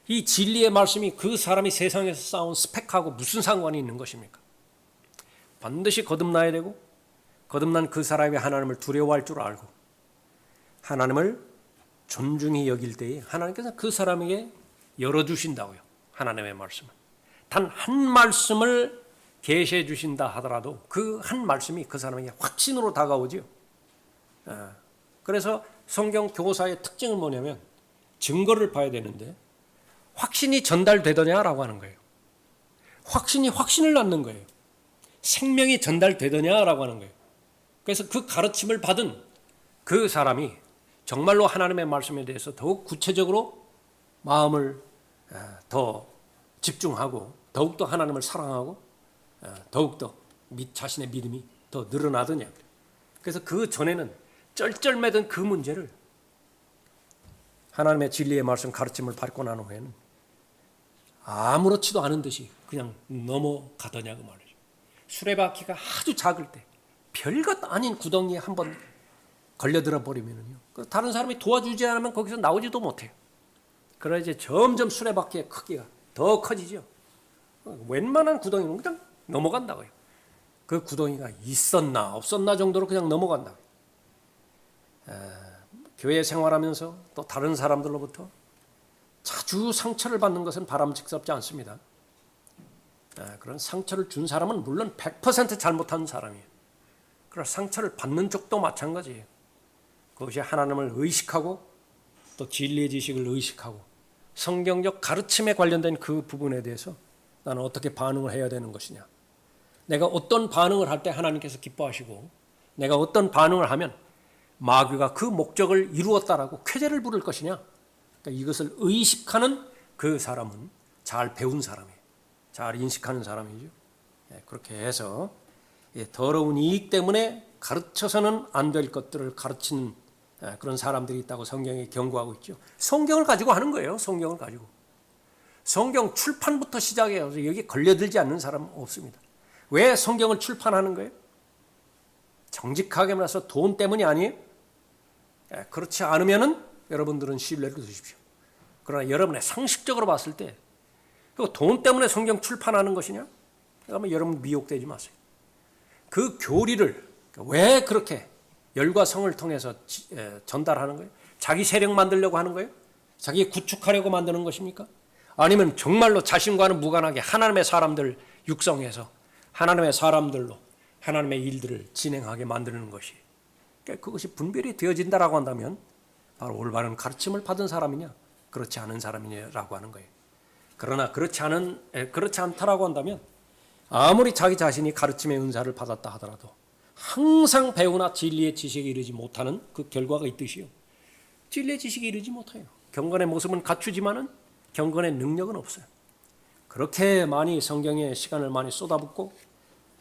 이 진리의 말씀이 그 사람이 세상에서 쌓은 스펙하고 무슨 상관이 있는 것입니까? 반드시 거듭나야 되고 거듭난 그 사람이 하나님을 두려워할 줄 알고 하나님을 존중히 여길 때에 하나님께서 그 사람에게 열어주신다고요. 하나님의 말씀을. 단 한 말씀을 계시해 주신다 하더라도 그 한 말씀이 그 사람에게 확신으로 다가오죠. 그래서 성경 교사의 특징은 뭐냐면 증거를 봐야 되는데 확신이 전달되더냐라고 하는 거예요. 확신이 확신을 낳는 거예요. 생명이 전달되더냐라고 하는 거예요. 그래서 그 가르침을 받은 그 사람이 정말로 하나님의 말씀에 대해서 더욱 구체적으로 마음을 더 집중하고 더욱더 하나님을 사랑하고 더욱더 자신의 믿음이 더 늘어나더냐. 그래서 그 전에는 쩔쩔매던 그 문제를 하나님의 진리의 말씀 가르침을 받고 난 후에는 아무렇지도 않은 듯이 그냥 넘어가더냐고 말이죠. 수레바퀴가 아주 작을 때 별것 아닌 구덩이에 한번 걸려들어 버리면요, 다른 사람이 도와주지 않으면 거기서 나오지도 못해요. 그러나 이제 점점 수레바퀴의 크기가 더 커지죠. 웬만한 구덩이는 그냥 넘어간다고요. 그 구덩이가 있었나 없었나 정도로 그냥 넘어간다고요. 교회 생활하면서 또 다른 사람들로부터 자주 상처를 받는 것은 바람직스럽지 않습니다. 그런 상처를 준 사람은 물론 100% 잘못한 사람이에요. 그러나 상처를 받는 쪽도 마찬가지예요. 그것이 하나님을 의식하고 또 진리의 지식을 의식하고 성경적 가르침에 관련된 그 부분에 대해서 나는 어떻게 반응을 해야 되는 것이냐. 내가 어떤 반응을 할 때 하나님께서 기뻐하시고 내가 어떤 반응을 하면 마귀가 그 목적을 이루었다라고 쾌재를 부를 것이냐. 그러니까 이것을 의식하는 그 사람은 잘 배운 사람이에요. 잘 인식하는 사람이죠. 그렇게 해서 더러운 이익 때문에 가르쳐서는 안 될 것들을 가르치는 그런 사람들이 있다고 성경에 경고하고 있죠. 성경을 가지고 하는 거예요. 성경을 가지고. 성경 출판부터 시작해서 여기 걸려들지 않는 사람은 없습니다. 왜 성경을 출판하는 거예요? 정직하게 말해서 돈 때문이 아니에요. 그렇지 않으면은 여러분들은 신뢰를 두십시오. 그러나 여러분의 상식적으로 봤을 때 돈 때문에 성경 출판하는 것이냐? 그러면 여러분 미혹되지 마세요. 그 교리를 왜 그렇게 열과 성을 통해서 전달하는 거예요? 자기 세력 만들려고 하는 거예요? 자기 구축하려고 만드는 것입니까? 아니면 정말로 자신과는 무관하게 하나님의 사람들 육성해서 하나님의 사람들로 하나님의 일들을 진행하게 만드는 것이, 그러니까 그것이 분별이 되어진다라고 한다면 바로 올바른 가르침을 받은 사람이냐 그렇지 않은 사람이냐라고 하는 거예요. 그러나 그렇지 않다라고 한다면 아무리 자기 자신이 가르침의 은사를 받았다 하더라도 항상 배우나 진리의 지식에 이르지 못하는 그 결과가 있듯이요, 진리의 지식에 이르지 못해요. 경건의 모습은 갖추지만은 경건의 능력은 없어요. 그렇게 많이 성경에 시간을 많이 쏟아붓고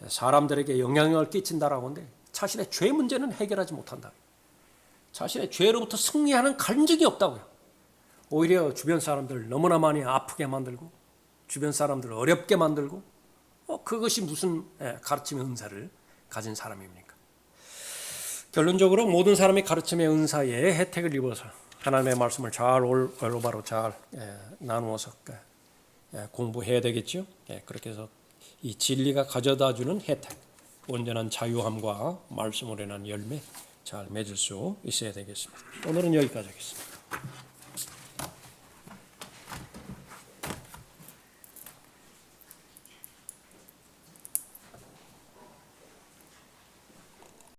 사람들에게 영향을 끼친다라고 하는데 자신의 죄 문제는 해결하지 못한다. 자신의 죄로부터 승리하는 간증이 없다고요. 오히려 주변 사람들 너무나 많이 아프게 만들고 주변 사람들을 어렵게 만들고 그것이 무슨 가르침의 은사를 가진 사람입니까? 결론적으로 모든 사람이 가르침의 은사에 혜택을 입어서 하나님의 말씀을 잘 올바로 잘 나누어서 공부해야 되겠죠. 그렇게 해서 이 진리가 가져다주는 혜택, 온전한 자유함과 말씀으로 인한 열매 잘 맺을 수 있어야 되겠습니다. 오늘은 여기까지 하겠습니다.